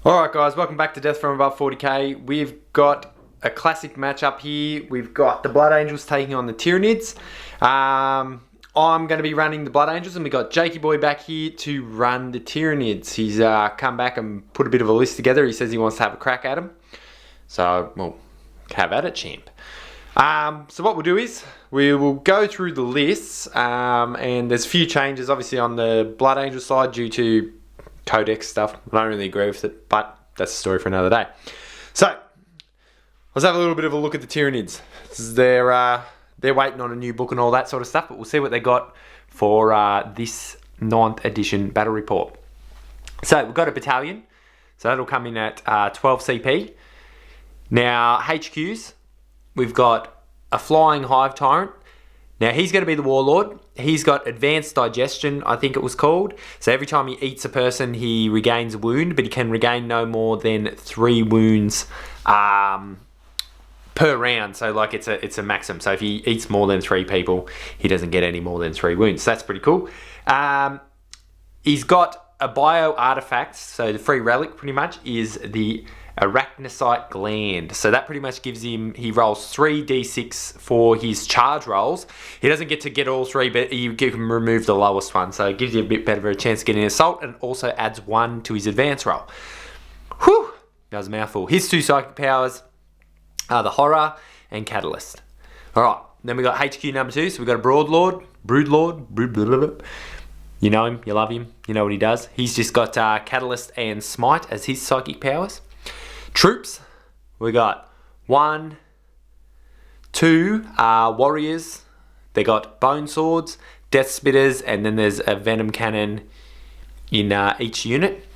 Alright guys, welcome back to Death from Above 40k. We've got a classic matchup here. We've got the Blood Angels taking on the Tyranids. I'm going to be running the Blood Angels, and we've got Jakey Boy back here to run the Tyranids. He's come back and put a bit of a list together. He says he wants to have a crack at them. So, well, have at it, champ. So what we'll do is, we will go through the lists, and there's a few changes obviously on the Blood Angel side due to Codex stuff. I don't really agree with it, but that's a story for another day. So, let's have a little bit of a look at the Tyranids. They're waiting on a new book and all that sort of stuff, but we'll see what they got for this 9th edition battle report. So, we've got a battalion. So, that'll come in at 12 CP. Now, HQs, we've got a Flying Hive Tyrant. Now, he's going to be the Warlord. He's got Advanced Digestion, I think it was called. So every time he eats a person, he regains a wound, but he can regain no more than 3 wounds per round. So like it's a maximum. So if he eats more than 3 people, he doesn't get any more than 3 wounds. So that's pretty cool. He's got a bio artifact. So the free relic pretty much is the Arachnocyte Gland. So that pretty much gives him, he rolls 3d6 for his charge rolls. He doesn't get to get all 3, but you can remove the lowest one. So it gives you a bit better of a chance of getting an assault, and also adds 1 to his advance roll. Whew! That was a mouthful. His 2 psychic powers are the Horror and Catalyst. Alright, then we got HQ number 2. So we got a Broodlord. You know him, you love him, you know what he does. He's just got Catalyst and Smite as his psychic powers. Troops, we got 1, 2 warriors. They got bone swords, death spitters, and then there's a venom cannon in each unit.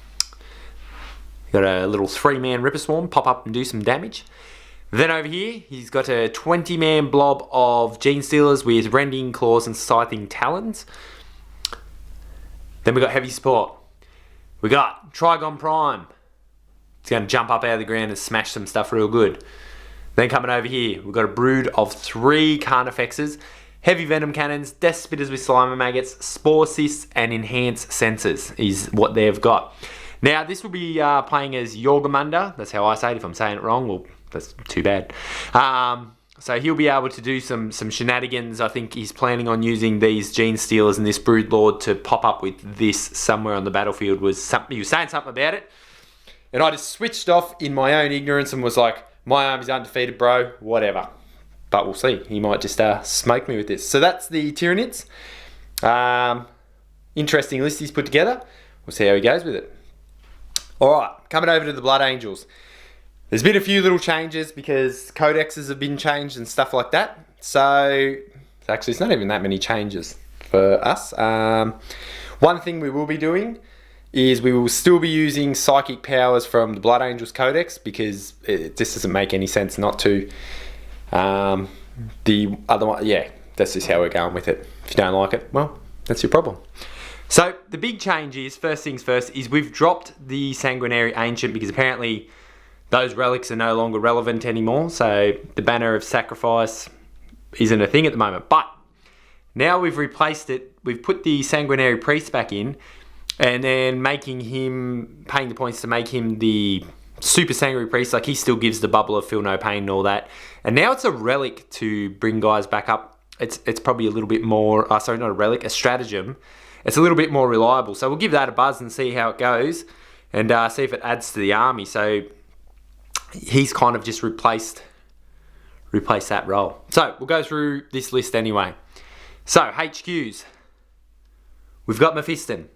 Got a little 3-man Ripper Swarm, pop up and do some damage. Then over here, he's got a 20-man blob of Gene Stealers with Rending Claws and Scything Talons. Then we got heavy support. We got Trigon Prime. It's going to jump up out of the ground and smash some stuff real good. Then coming over here, we've got a brood of 3 Carnifexes, heavy venom cannons, death spitters with slimer maggots, spore cysts, and enhanced sensors is what they've got. Now, this will be playing as Jormungandr. That's how I say it. If I'm saying it wrong, well, that's too bad. So he'll be able to do some shenanigans. I think he's planning on using these Gene Stealers and this Broodlord to pop up with this somewhere on the battlefield. He was saying something about it. And I just switched off in my own ignorance and was like, my army's undefeated, bro, whatever. But we'll see. He might just smoke me with this. So that's the Tyranids. Interesting list he's put together. We'll see how he goes with it. Alright, coming over to the Blood Angels. There's been a few little changes because codexes have been changed and stuff like that. So, actually, it's not even that many changes for us. One thing we will be doing is we will still be using psychic powers from the Blood Angels Codex, because it just doesn't make any sense not to. The other one, yeah, that's just how we're going with it. If you don't like it, well, that's your problem. So the big change is, first things first, is we've dropped the Sanguinary Ancient, because apparently those relics are no longer relevant anymore. So the Banner of Sacrifice isn't a thing at the moment. But now we've replaced it. We've put the Sanguinary Priest back in, and then paying the points to make him the Super Sanguinary Priest. Like, he still gives the bubble of Feel No Pain and all that. And now it's a relic to bring guys back up. It's probably a little bit more, sorry, not a relic, a stratagem. It's a little bit more reliable. So we'll give that a buzz and see how it goes, and see if it adds to the army. So he's kind of just replaced that role. So we'll go through this list anyway. So HQs. We've got Mephiston,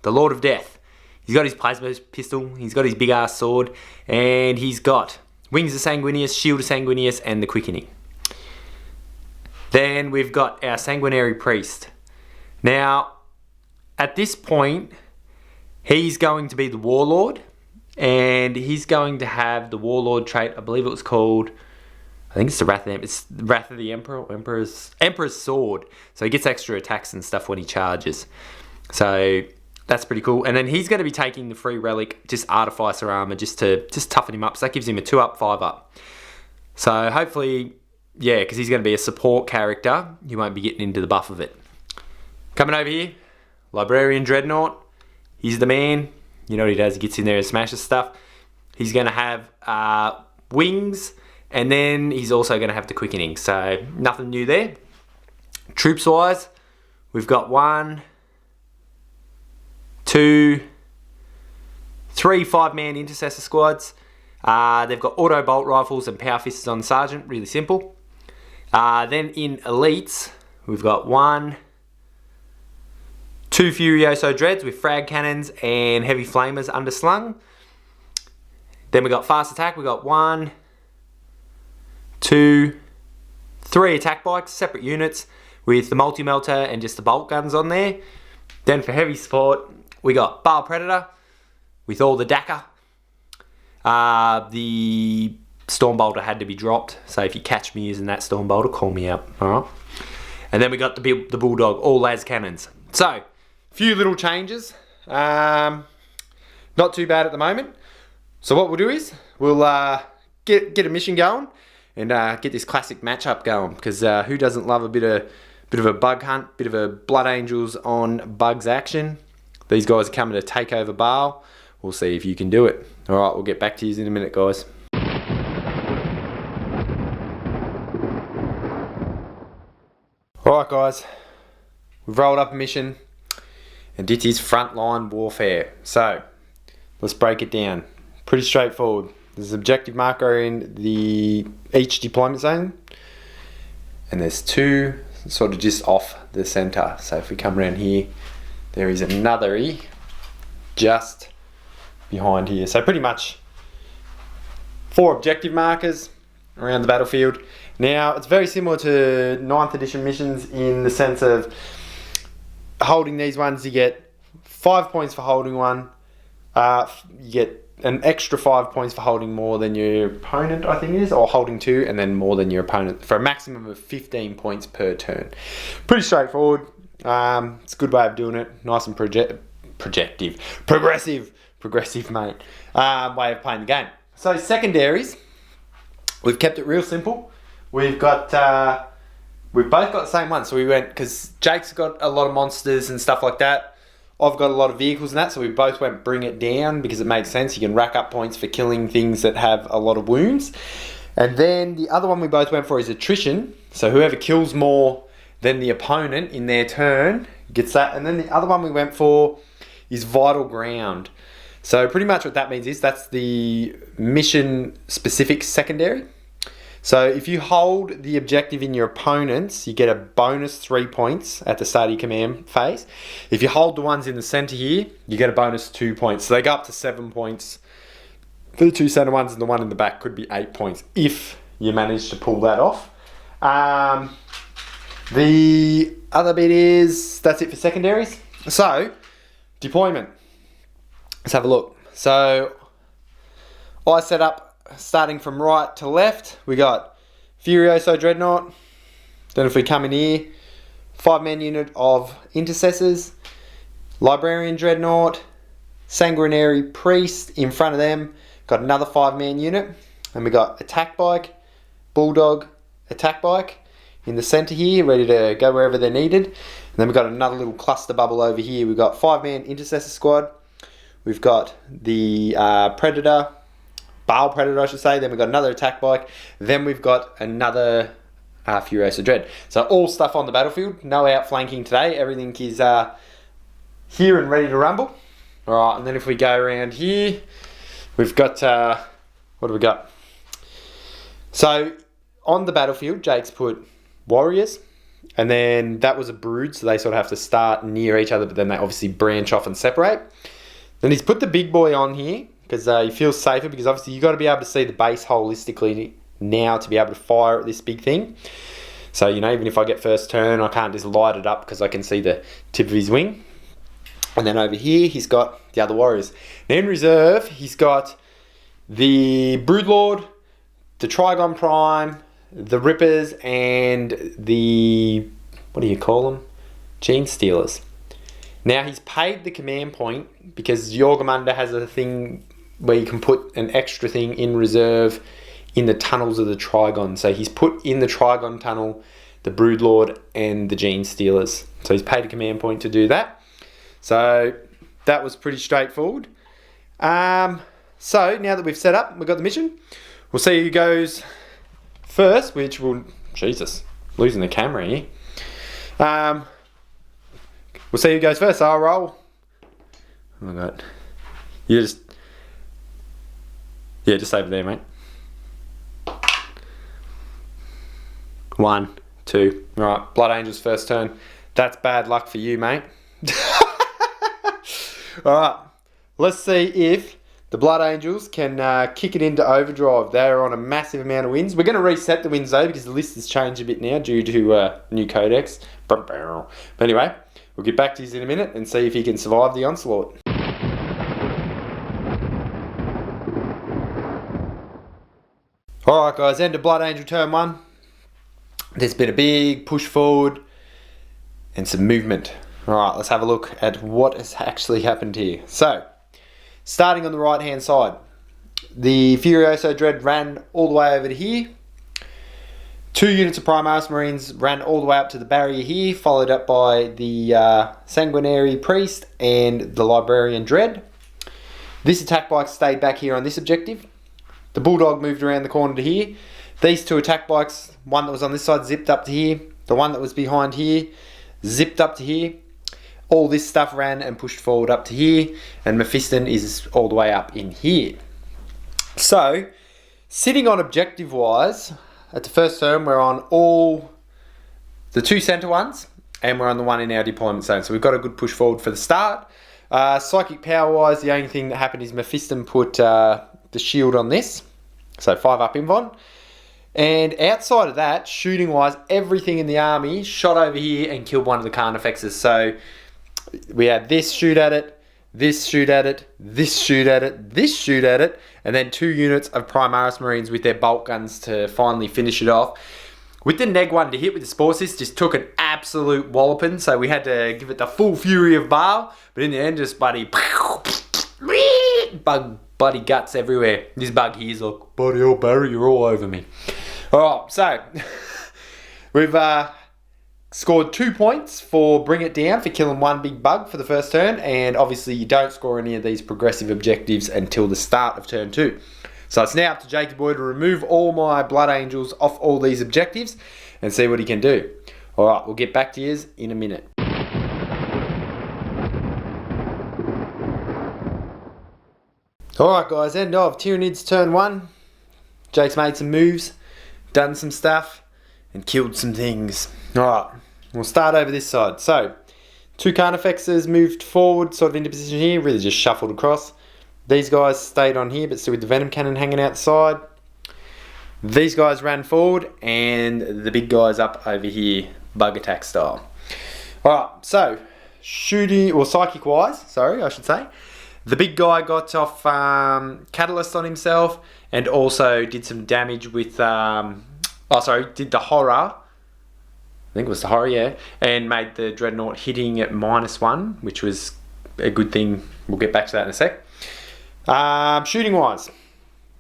the Lord of Death. He's got his plasma pistol, he's got his big ass sword, and he's got Wings of Sanguinius, Shield of Sanguinius, and the Quickening. Then we've got our Sanguinary Priest. Now, at this point, he's going to be the Warlord, and he's going to have the Warlord trait. I believe it was called, I think it's the Wrath of the Emperor, or Emperor's Sword. So he gets extra attacks and stuff when he charges. So that's pretty cool. And then he's going to be taking the free relic, just Artificer Armor, just to toughen him up. So that gives him a 2 up, 5 up. So hopefully, yeah, because he's going to be a support character, you won't be getting into the buff of it. Coming over here, Librarian Dreadnought. He's the man. You know what he does? He gets in there and smashes stuff. He's going to have wings, and then he's also going to have the quickening. So nothing new there. Troops wise, we've got 1, 2, 3 5-man intercessor squads. They've got auto bolt rifles and power fists on sergeant, really simple. Then in elites, we've got 1, 2 Furioso dreads with frag cannons and heavy flamers underslung. Then we got fast attack, we got 1, 2, 3 attack bikes, separate units with the multi-melter and just the bolt guns on there. Then for heavy support, we got Baal Predator with all the DACA. The Storm Bolter had to be dropped, so if you catch me using that Storm Bolter, call me out. Alright. And then we got the Bulldog, all las cannons. So, few little changes. Not too bad at the moment. So what we'll do is, we'll get a mission going and get this classic matchup going, because who doesn't love a bit of a bug hunt, bit of a Blood Angels on bugs action. These guys are coming to take over Baal. We'll see if you can do it. Alright, we'll get back to you in a minute, guys. Alright guys, we've rolled up a mission and this is frontline warfare. So, let's break it down. Pretty straightforward. There's an objective marker in each deployment zone, and there's 2 sort of just off the center. So if we come around here, there is another E just behind here. So pretty much 4 objective markers around the battlefield. Now it's very similar to 9th edition missions in the sense of holding these ones, you get 5 points for holding one. You get an extra 5 points for holding more than your opponent, I think it is, or holding 2 and then more than your opponent, for a maximum of 15 points per turn. Pretty straightforward. It's a good way of doing it. Nice and progressive, mate. Way of playing the game. So secondaries, we've kept it real simple. We've both got the same one. So we went, because Jake's got a lot of monsters and stuff like that. I've got a lot of vehicles and that, so we both went bring it down because it makes sense. You can rack up points for killing things that have a lot of wounds. And then the other one we both went for is attrition. So whoever kills more than the opponent in their turn gets that. And then the other one we went for is vital ground. So pretty much what that means is that's the mission specific secondary. So if you hold the objective in your opponents, you get a bonus 3 points at the start of your command phase. If you hold the ones in the center here, you get a bonus 2 points. So they go up to 7 points. For the 2 center ones, and the one in the back could be 8 points if you manage to pull that off. The other bit is, that's it for secondaries. So, deployment. Let's have a look. So, I set up, starting from right to left, we got Furioso Dreadnought. Then if we come in here, 5-man unit of Intercessors, Librarian Dreadnought, Sanguinary Priest in front of them, got another 5-man unit, and we got Attack Bike, Bulldog, Attack Bike in the center here, ready to go wherever they're needed. And then we've got another little cluster bubble over here. We've got 5-man Intercessor Squad, we've got the Predator, Baal Predator I should say, then we've got another attack bike, then we've got another Furiosa Dread. So all stuff on the battlefield, no outflanking today, everything is here and ready to rumble. Alright, and then if we go around here, we've got, what do we got? So on the battlefield, Jake's put warriors, and then that was a brood, so they sort of have to start near each other, but then they obviously branch off and separate. Then he's put the big boy on here, because he feels safer, because obviously you've got to be able to see the base holistically now to be able to fire at this big thing. So, you know, even if I get first turn, I can't just light it up because I can see the tip of his wing. And then over here, he's got the other warriors. Now in reserve, he's got the Broodlord, the Trigon Prime, the Rippers, and the, what do you call them? Gene Stealers. Now he's paid the command point because Jorgemunda has a thing where you can put an extra thing in reserve in the tunnels of the Trigon. So he's put in the Trigon tunnel the Broodlord and the Gene Stealers. So he's paid a command point to do that. So that was pretty straightforward. So now that we've set up, we've got the mission. We'll see who goes first, which will... Jesus, losing the camera here. We'll see who goes first. I'll roll. Oh my God. You just... Yeah, just over there, mate. 1, 2. Right, Blood Angels first turn. That's bad luck for you, mate. Alright, let's see if the Blood Angels can kick it into overdrive. They're on a massive amount of wins. We're going to reset the wins though, because the list has changed a bit now due to new codex. But anyway, we'll get back to you in a minute and see if he can survive the onslaught. Alright guys, end of Blood Angel turn 1. There's been a big push forward and some movement. Alright, let's have a look at what has actually happened here. So, starting on the right hand side, the Furioso Dread ran all the way over to here. 2 units of Primaris Marines ran all the way up to the barrier here, followed up by the Sanguinary Priest and the Librarian Dread. This attack bike stayed back here on this objective. The Bulldog moved around the corner to here. These 2 attack bikes, one that was on this side zipped up to here. The one that was behind here zipped up to here. All this stuff ran and pushed forward up to here. And Mephiston is all the way up in here. So, sitting on objective wise, at the first turn we're on all the 2 centre ones. And we're on the one in our deployment zone. So we've got a good push forward for the start. Psychic power wise, the only thing that happened is Mephiston put the shield on this. So 5 up invon. And outside of that, shooting wise, everything in the army shot over here and killed one of the Carnifexes. So we had this shoot at it, this shoot at it, this shoot at it, this shoot at it, and then 2 units of Primaris Marines with their bolt guns to finally finish it off. With the neg one to hit with the Spore Cyst, just took an absolute walloping, so we had to give it the full fury of Baal, but in the end just bloody guts everywhere. This bug here's like, bloody hell Barry, you're all over me. Alright, so we've scored 2 points for Bring It Down for killing 1 big bug for the first turn, and obviously you don't score any of these progressive objectives until the start of turn 2. So it's now up to Jakey Boy to remove all my Blood Angels off all these objectives and see what he can do. Alright, we'll get back to you in a minute. Alright guys, end of Tyranids turn 1. Jake's made some moves, done some stuff, and killed some things. Alright, we'll start over this side. So, 2 Carnifexes moved forward, sort of into position here, really just shuffled across. These guys stayed on here, but still with the Venom Cannon hanging out the side. These guys ran forward, and the big guys up over here, bug attack style. Alright, so, shooting, or psychic wise, sorry, I should say. The big guy got off Catalyst on himself, and also did some damage with, did the Horror. I think it was the Horror, yeah. And made the Dreadnought hitting at -1, which was a good thing. We'll get back to that in a sec. Shooting wise,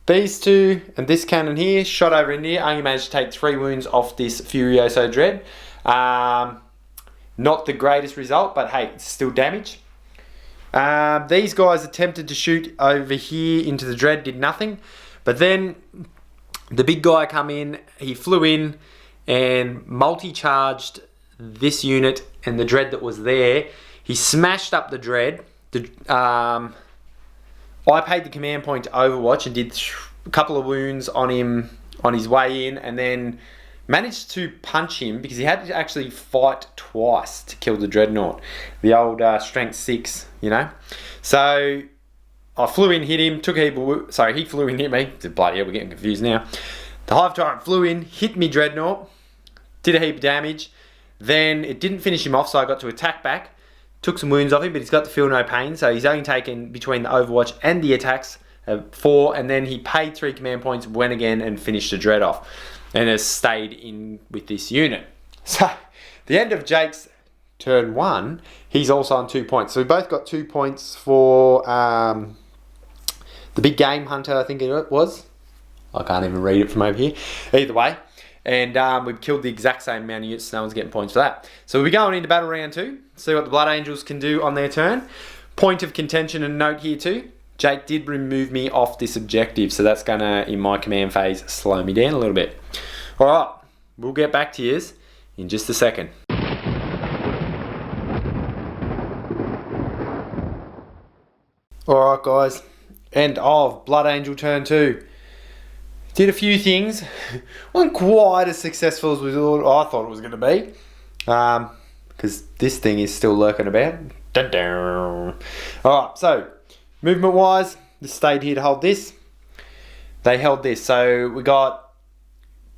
these 2 and this cannon here shot over in here. Only managed to take 3 wounds off this Furioso Dread. Not the greatest result, but hey, it's still damage. These guys attempted to shoot over here into the Dread, did nothing. But then the big guy come in, he flew in and multi-charged this unit and the Dread that was there. He smashed up the Dread. I paid the command point to Overwatch and did a couple of wounds on him on his way in, and then managed to punch him because he had to actually fight twice to kill the Dreadnought. The old strength 6, you know. So I flew in, hit him, took a heap of sorry, he flew in, hit me. Bloody hell, we're getting confused now. The Hive Tyrant flew in, hit me Dreadnought, did a heap of damage. Then it didn't finish him off, so I got to attack back. Took some wounds off him, but he's got the feel no pain, so he's only taken between the Overwatch and the attacks 4, and then he paid 3 command points, went again and finished the Dread off, and has stayed in with this unit. So, the end of Jake's turn 1, he's also on 2 points. So we both got 2 points for the Big Game Hunter, I think it was. I can't even read it from over here. Either way. And we've killed the exact same amount of units, so no one's getting points for that. So we'll be going into battle round 2, see what the Blood Angels can do on their turn. Point of contention and note here too, Jake did remove me off this objective, so that's going to, in my command phase, slow me down a little bit. Alright, we'll get back to yous in just a second. Alright guys, end of Blood Angel turn 2. Did a few things. Wasn't quite as successful as I thought it was going to be. Because this thing is still lurking about. Alright, so movement wise, this stayed here to hold this. They held this. So we got,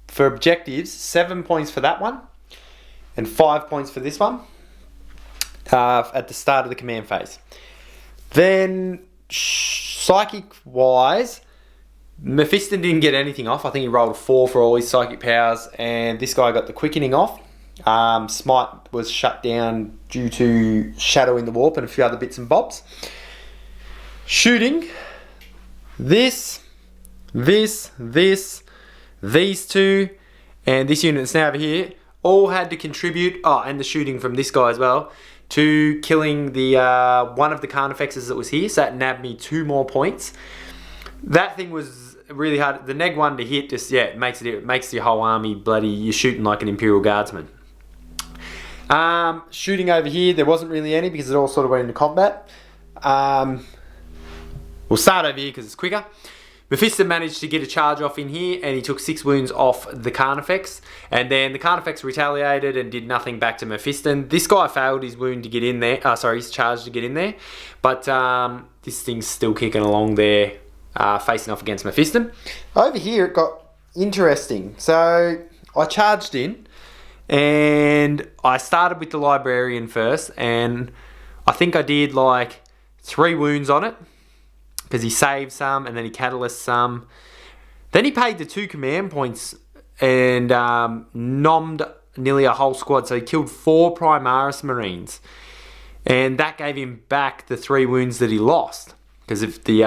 for objectives, 7 points for that one. And 5 points for this one. At the start of the command phase. Then, psychic wise, Mephiston didn't get anything off. I think he rolled a 4 for all his psychic powers, and this guy got the quickening off. Smite was shut down due to Shadow in the Warp and a few other bits and bobs. Shooting, these two, and this unit that's now over here, all had to contribute, and the shooting from this guy as well, to killing the one of the Carnifexes that was here, so that nabbed me 2 more points. That thing was really hard. The neg 1 to hit just, yeah, it makes your whole army bloody, you're shooting like an Imperial Guardsman. Shooting over here, there wasn't really any because it all sort of went into combat. We'll start over here because it's quicker. Mephiston managed to get a charge off in here, and he took 6 wounds off the Carnifex, and then the Carnifex retaliated and did nothing back to Mephiston. This guy failed his wound to get in there, his charge to get in there, but this thing's still kicking along there, facing off against Mephiston. Over here it got interesting. So I charged in, and I started with the Librarian first, and I think I did like 3 wounds on it, because he saved some and then he catalyzed some. Then he paid the 2 command points and nommed nearly a whole squad. So he killed 4 Primaris Marines. And that gave him back the 3 wounds that he lost because of the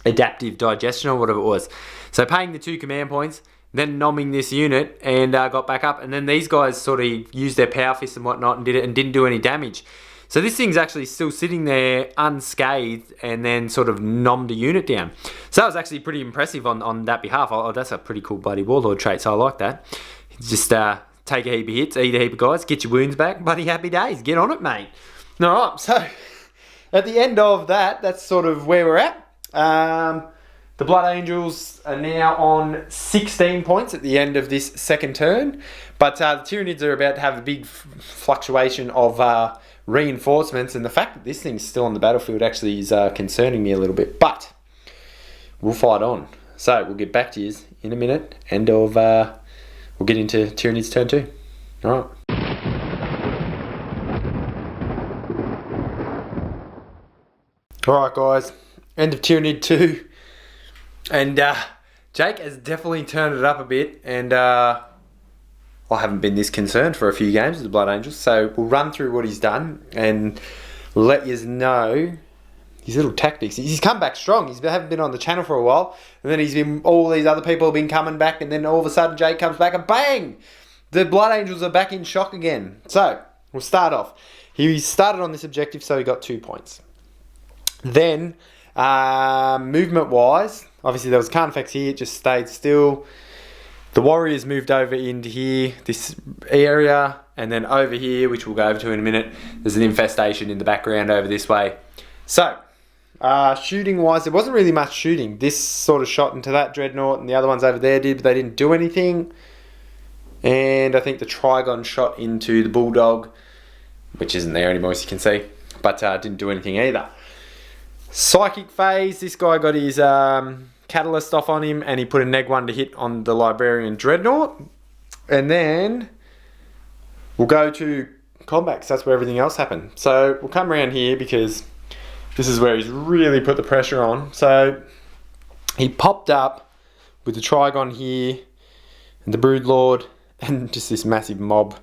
adaptive digestion or whatever it was. So paying the 2 command points, then nomming this unit and got back up. And then these guys sort of used their power fists and whatnot and did it and didn't do any damage. So this thing's actually still sitting there unscathed and then sort of nommed a unit down. So that was actually pretty impressive on that behalf. Oh, that's a pretty cool bloody warlord trait, so I like that. Just take a heap of hits, eat a heap of guys, get your wounds back, bloody happy days. Get on it, mate. Alright, so at the end of that, that's sort of where we're at. The Blood Angels are now on 16 points at the end of this second turn. But the Tyranids are about to have a big fluctuation of reinforcements, and the fact that this thing's still on the battlefield actually is concerning me a little bit, but we'll fight on. So we'll get back to you in a minute, and we'll get into Tyranids turn 2. Alright. Alright guys, end of Tyranid 2, and Jake has definitely turned it up a bit, and I haven't been this concerned for a few games with the Blood Angels, so we'll run through what he's done and let you know his little tactics. He's come back strong. He hasn't been on the channel for a while, and then all these other people have been coming back, and then all of a sudden Jake comes back and bang! The Blood Angels are back in shock again. So, we'll start off. He started on this objective, so he got 2 points. Then, movement-wise, obviously there was Carnifex here, it just stayed still. The Warriors moved over into here, this area, and then over here, which we'll go over to in a minute, there's an infestation in the background over this way. So, shooting-wise, there wasn't really much shooting. This sort of shot into that Dreadnought, and the other ones over there did, but they didn't do anything. And I think the Trigon shot into the Bulldog, which isn't there anymore, as you can see, but didn't do anything either. Psychic phase, this guy got his catalyst off on him, and he put a neg 1 to hit on the Librarian Dreadnought. And then we'll go to combat, because that's where everything else happened. So we'll come around here because this is where he's really put the pressure on. So he popped up with the Trigon here and the Broodlord and just this massive mob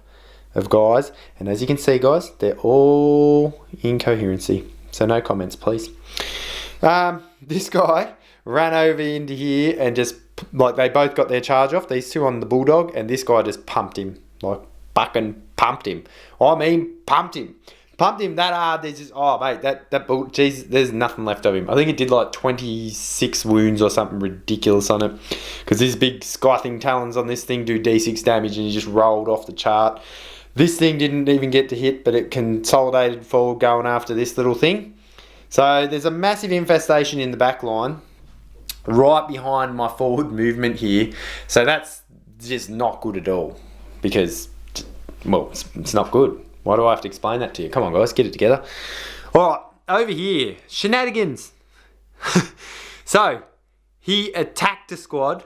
of guys. And as you can see, guys, they're all in coherency. So no comments, please. This guy ran over into here and just, like, they both got their charge off, these two on the Bulldog, and this guy just pumped him, like, fucking pumped him. I mean, pumped him. pumped him that hard. There's just, oh mate, that bull, jeez, there's nothing left of him. I think it did like 26 wounds or something ridiculous on it, because these big scything talons on this thing do D6 damage, and he just rolled off the chart. This thing didn't even get to hit, but it consolidated forward going after this little thing. So there's a massive infestation in the back line, right behind my forward movement here. So that's just not good at all, because, well, it's not good. Why do I have to explain that to you? Come on, guys, get it together. All right, over here, shenanigans. So, he attacked a squad,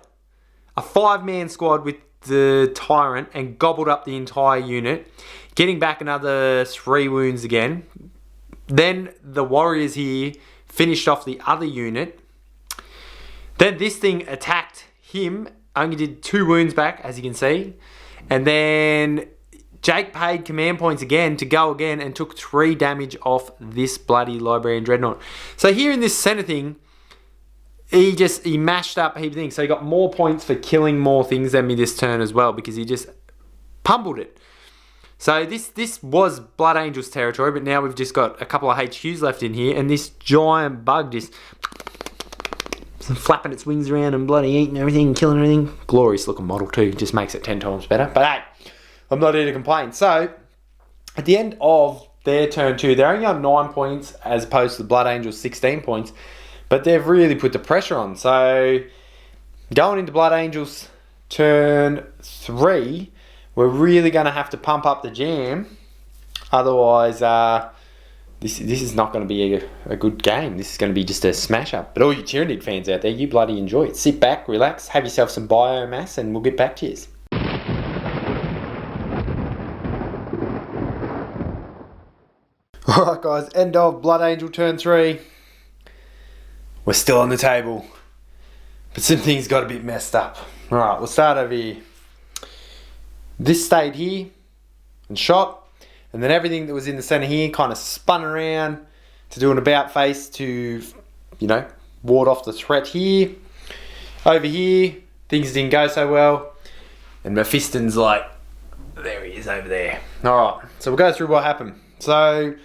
a 5-man squad with the Tyrant, and gobbled up the entire unit, getting back another 3 wounds again. Then the warriors here finished off the other unit. Then this thing attacked him, only did 2 wounds back, as you can see. And then Jake paid command points again to go again and took 3 damage off this bloody Librarian Dreadnought. So here in this center thing, he mashed up a heap of things. So he got more points for killing more things than me this turn as well, because he just pummeled it. So this was Blood Angels territory, but now we've just got a couple of HQs left in here, and this giant bug just flapping its wings around and bloody eating everything, killing everything. Glorious looking model too, just makes it 10 times better. But hey, I'm not here to complain. So, at the end of their turn 2, they're only on 9 points as opposed to the Blood Angels 16 points. But they've really put the pressure on. So, going into Blood Angels turn 3, we're really going to have to pump up the jam. Otherwise, this is not going to be a good game. This is going to be just a smash up. But all you Tyranid fans out there, you bloody enjoy it. Sit back, relax, have yourself some biomass, and we'll get back to you. Alright guys, end of Blood Angel turn 3. We're still on the table, but some things got a bit messed up. Alright, we'll start over here. This stayed here and shot, and then everything that was in the center here kind of spun around to do an about face to, you know, ward off the threat here. Over here, things didn't go so well, and Mephiston's like, there he is over there. Alright, so we'll go through what happened. So,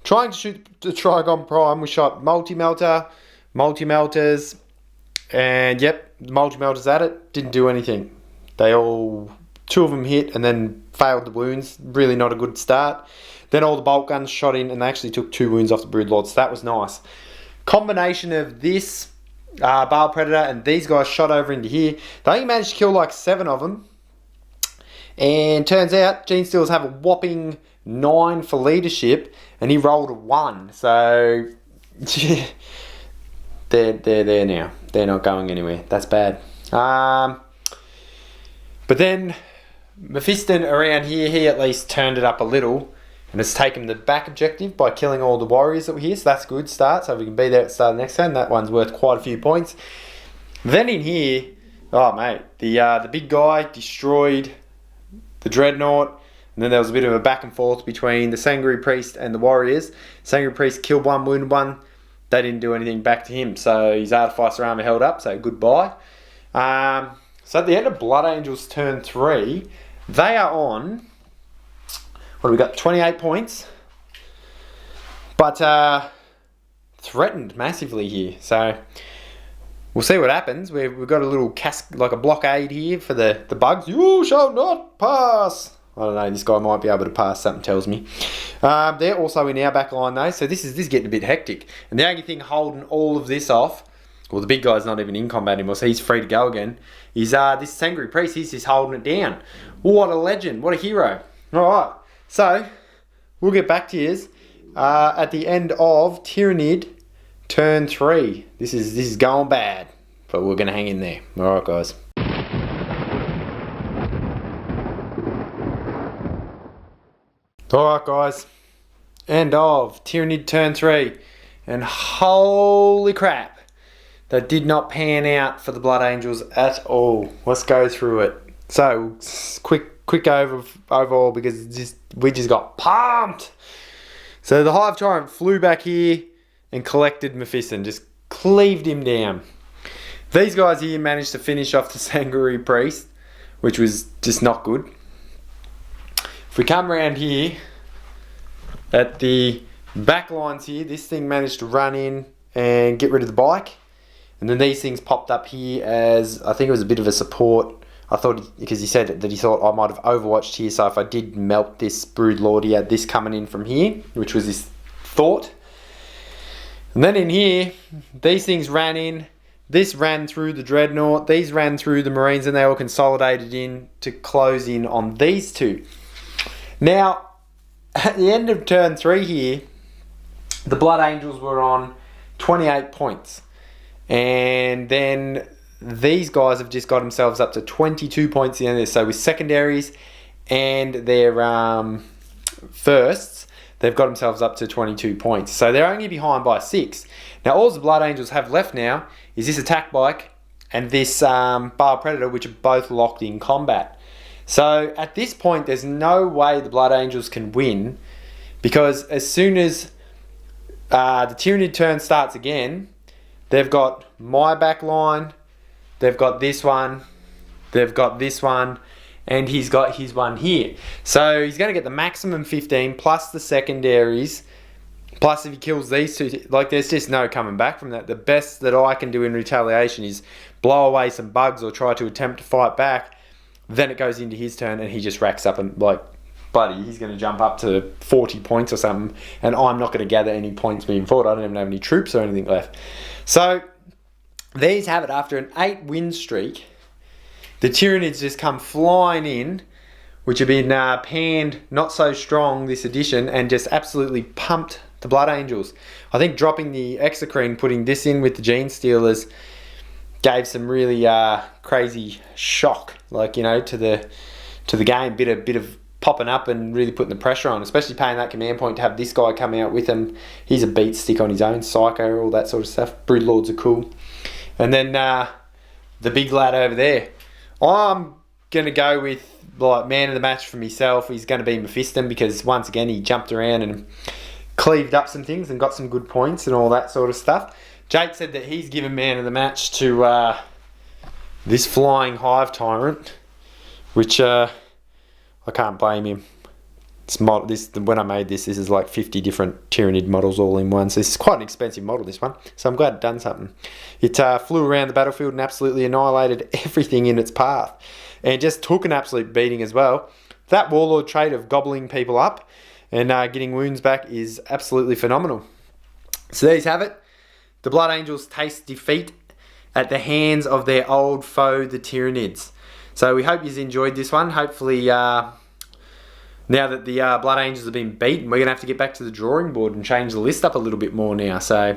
trying to shoot the Trigon Prime, we shot multi-melters, and yep, the multi-melters at it, didn't do anything. 2 of them hit and then failed the wounds, really not a good start. Then all the bolt guns shot in and they actually took 2 wounds off the Broodlord, so that was nice. Combination of this Baal Predator and these guys shot over into here. They only managed to kill like 7 of them. And turns out, Gene Stealers have a whopping 9 for leadership, and he rolled a 1. So, they're there now. They're not going anywhere. That's bad. But then, Mephiston around here, he at least turned it up a little, and has taken the back objective by killing all the warriors that were here. So that's a good start. So if we can be there at the start of the next turn, that one's worth quite a few points. Then in here, oh mate, the big guy destroyed the Dreadnought. And then there was a bit of a back and forth between the Sangreal Priest and the warriors. Sangreal Priest killed 1, wounded 1. They didn't do anything back to him. So his Artificer armor held up. So goodbye. So at the end of Blood Angels turn 3, they are on, what have we got, 28 points. But threatened massively here. So we'll see what happens. We've got a little like a blockade here for the bugs. You shall not pass. I don't know, this guy might be able to pass, something tells me. They're also in our back line though, so this is getting a bit hectic. And the only thing holding all of this off, well the big guy's not even in combat anymore, so he's free to go again, is this Sangreal Priest. He's just holding it down. What a legend, what a hero. Alright, so we'll get back to you at the end of Tyranid turn 3. This is going bad, but we're going to hang in there. Alright guys. Alright guys, end of Tyranid turn 3, and holy crap, that did not pan out for the Blood Angels at all. Let's go through it. So, quick overall, because we just got pumped. So the Hive Tyrant flew back here and collected Mephiston, just cleaved him down. These guys here managed to finish off the Sangreal Priest, which was just not good. If we come around here, At the back lines here, this thing managed to run in and get rid of the bike. And then these things popped up here as, I think it was a bit of a support. I thought, because he said that he thought I might have overwatched here, so if I did melt this Brood Lord, he had this coming in from here, which was his thought. And then in here, these things ran in. This ran through the Dreadnought. These ran through the Marines, and they all consolidated in to close in on these two. Now, at the end of turn 3 here, the Blood Angels were on 28 points. And then these guys have just got themselves up to 22 points at the end of this. So with secondaries and their firsts, they've got themselves up to 22 points. So they're only behind by 6. Now all the Blood Angels have left now is this attack bike and this Baal Predator, which are both locked in combat. So at this point, there's no way the Blood Angels can win, because as soon as the Tyranid turn starts again, they've got my back line, they've got this one, they've got this one, and he's got his one here. So he's going to get the maximum 15 plus the secondaries, plus if he kills these two, like there's just no coming back from that. The best that I can do in retaliation is blow away some bugs or try to attempt to fight back. Then it goes into his turn and he just racks up and like, buddy, he's going to jump up to 40 points or something, and I'm not going to gather any points moving forward. I don't even have any troops or anything left. So these have it. After an 8-win streak, the Tyranids just come flying in, which have been panned not so strong this edition, and just absolutely pumped the Blood Angels. I think dropping the Exocrine, putting this in with the Gene Stealers, gave some really crazy shock, like, you know, to the game. Bit of popping up and really putting the pressure on, especially paying that command point to have this guy come out with him. He's a beat stick on his own, Psycho, all that sort of stuff. Brood Lords are cool. And then the big lad over there, I'm going to go with like man of the match for myself. He's going to be Mephiston, because once again he jumped around and cleaved up some things and got some good points and all that sort of stuff. Jake said that he's given man of the match to this Flying Hive Tyrant, which I can't blame him. When I made this is like 50 different Tyranid models all in one. So this is quite an expensive model, this one. So I'm glad it done something. It flew around the battlefield and absolutely annihilated everything in its path. And just took an absolute beating as well. That Warlord trait of gobbling people up and getting wounds back is absolutely phenomenal. So there you have it. The Blood Angels taste defeat at the hands of their old foe, the Tyranids. So we hope you've enjoyed this one. Hopefully, now that the Blood Angels have been beaten, we're going to have to get back to the drawing board and change the list up a little bit more now. So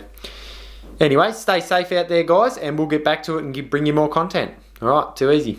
anyway, stay safe out there, guys, and we'll get back to it and bring you more content. All right, too easy.